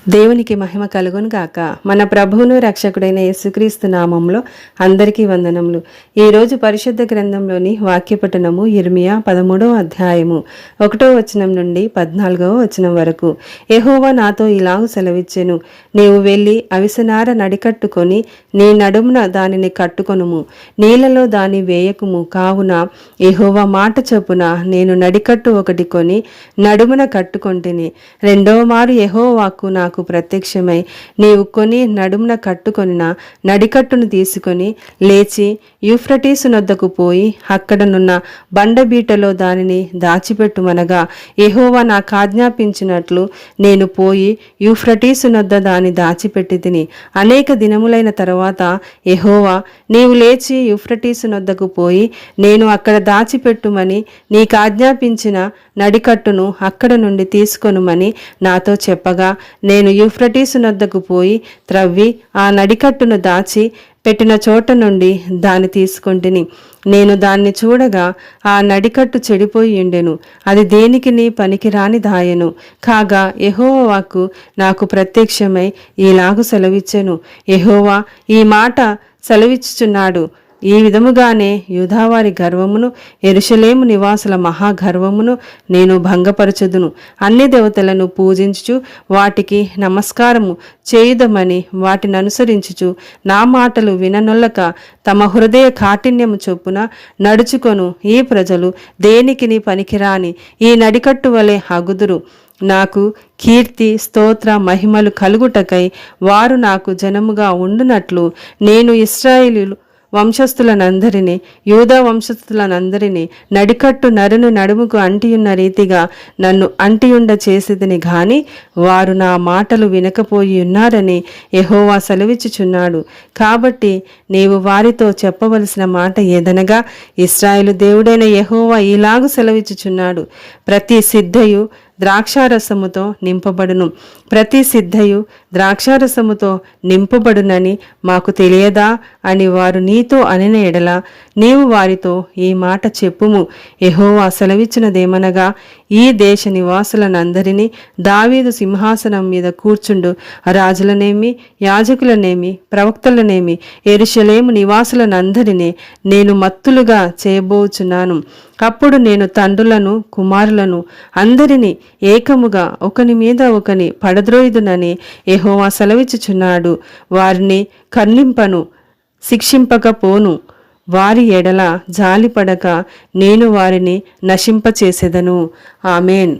దేవునికి మహిమ కలుగును గాక. మన ప్రభువును రక్షకుడైన యేసుక్రీస్తు నామంలో అందరికీ వందనములు. ఈరోజు పరిశుద్ధ గ్రంథంలోని వాక్యపఠనము ఇర్మియా 13వ అధ్యాయము 1వ వచనం నుండి 14వ వచనం వరకు. యెహోవా నాతో ఇలాగు సెలవిచ్చెను, నీవు వెళ్ళి అవిసెనార నడికట్టుకొని నీ నడుమున దానిని కట్టుకొనుము, నీళ్లలో దాని వేయకుము. కావున యెహోవా మాట చొప్పున నేను నడికట్టు ఒకటి కొని నడుమున కట్టుకొంటిని. రెండవ మారు యెహోవాకు నాకు ప్రత్యక్షమై, నీవు కొని నడుమున కట్టుకొనిన నడికట్టును తీసుకొని లేచి యూఫ్రటీసు నొద్దకు పోయి అక్కడనున్న బండబీటలో దానిని దాచిపెట్టుమనగా, యెహోవా నాకు ఆజ్ఞాపించినట్లు నేను పోయి యూఫ్రటీసు నొద్ద దాన్ని దాచిపెట్టి తిని. అనేక దినములైన తరువాత యెహోవా, నీవు లేచి యూఫ్రటీసు నొద్దకు పోయి నేను అక్కడ దాచిపెట్టుమని నీకు ఆజ్ఞాపించిన నడికట్టును అక్కడ నుండి తీసుకొనుమని నాతో చెప్పగా, నేను యూఫ్రటీసు నొద్దకు పోయి త్రవ్వి ఆ నడికట్టును దాచి పెట్టిన చోట నుండి దాన్ని తీసుకొంటిని. నేను దాన్ని చూడగా ఆ నడికట్టు చెడిపోయి ఉండెను, అది దేనికిని పనికిరాని దాయెను. కాగా యెహోవా వాక్కు నాకు ప్రత్యక్షమై ఈలాగు సెలవిచ్చెను, యెహోవా ఈ మాట సెలవిచ్చుచున్నాడు, ఈ విధముగానే యూదావారి గర్వమును యెరూషలేము నివాసుల మహాగర్వమును నేను భంగపరచుదును. అన్ని దేవతలను పూజించుచు వాటికి నమస్కారము చేయుదమని వాటిని అనుసరించుచు నా మాటలు విననొల్లక తమ హృదయ కాఠిన్యము చొప్పున నడుచుకొను ఈ ప్రజలు దేనికిని పనికిరాని ఈ నడికట్టు వలె అగుదురు. నాకు కీర్తి స్తోత్ర మహిమలు కలుగుటకై వారు నాకు జనముగా ఉండునట్లు నేను ఇశ్రాయేలు వంశస్థులనందరినీ యూదా వంశస్థులనందరినీ నడికట్టు నరును నడుముకు అంటియున్న రీతిగా నన్ను అంటియుండ చేసేదని గాని వారు నా మాటలు వినకపోయి ఉన్నారని యెహోవా సెలవిచ్చుచున్నాడు. కాబట్టి నీవు వారితో చెప్పవలసిన మాట ఏదనగా, ఇశ్రాయేలు దేవుడైన యెహోవా ఇలాగు సెలవిచ్చుచున్నాడు, ప్రతి సిద్ధయు ద్రాక్షారసముతో నింపబడును, ప్రతి సిద్ధయు ద్రాక్షారసముతో నింపబడునని మాకు తెలియదా అని వారు నీతో అనిన ఎడల నీవు వారితో ఈ మాట చెప్పుము. యెహోవా సెలవిచ్చినదేమనగా, ఈ దేశ నివాసులనందరినీ దావీదు సింహాసనం మీద కూర్చుండు రాజులనేమి యాజకులనేమి ప్రవక్తలనేమి యెరూషలేము నివాసులనందరినీ నేను మత్తులుగా చేయబోచున్నాను. అప్పుడు నేను తండ్రులను కుమారులను అందరినీ ఏకముగా ఒకని మీద ఒకని పడద్రోయుదునని యెహోవా సెలవిచ్చుచున్నాడు. వారిని కర్ణింపను, శిక్షింపకపోను, వారి ఎడల జాలిపడక నేను వారిని నశింపచేసెదను. ఆమేన్.